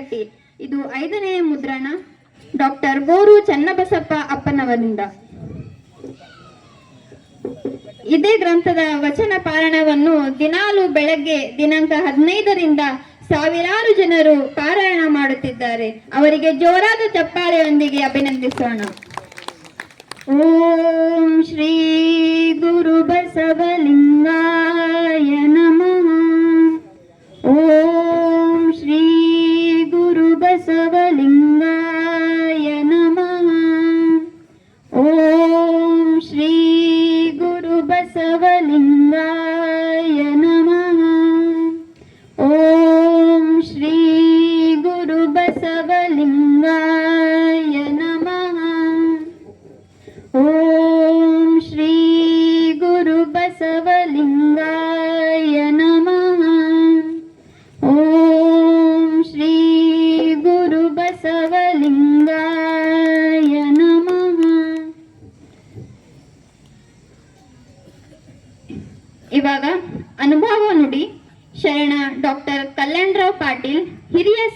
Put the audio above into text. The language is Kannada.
ವೆರೈಟಿ. ಇದು 5ನೇ ಮುದ್ರಣ ಡಾಕ್ಟರ್ ಗೋರು ಚನ್ನಬಸಪ್ಪ ಅಪ್ಪನವರಿಂದ. ಇದೇ ಗ್ರಂಥದ ವಚನ ಪಾರಾಯಣವನ್ನು ದಿನಾಲು ಬೆಳಗ್ಗೆ ದಿನಾಂಕ 15ರಿಂದ ಸಾವಿರಾರು ಜನರು ಪಾರಾಯಣ ಮಾಡುತ್ತಿದ್ದಾರೆ. ಅವರಿಗೆ ಜೋರಾದ ಚಪ್ಪಾಳೆಯೊಂದಿಗೆ ಅಭಿನಂದಿಸೋಣ. ಓಂ ಶ್ರೀ ಗುರು ಬಸವಲಿಂಗಾಯ ನಮಃ. ಓಂ ಶ್ರೀ ಗುರು ಬಸವಲಿಂಗಾಯ ನಮಃ. ಓಂ ಶ್ರೀ ಗುರು ಬಸವಲಿಂಗಾಯ ನಮಃ. ಓಂ ಶ್ರೀ ಗುರು ಬಸವಲಿಂಗಾಯ ನಮಃ. ಓಂ ಶ್ರೀ ಗುರು ಬಸವಲಿಂಗಾಯ ನಮಃ. ಓಂ ಶ್ರೀ ಗುರು ಬಸವಲಿಂಗಾಯ ನಮಃ. ಇವಾಗ ಅನುಭವ ನುಡಿ ಶರಣ ಡಾಕ್ಟರ್ ಕಲ್ಯಾಣರಾವ್ ಪಾಟೀಲ್, ಹಿರಿಯ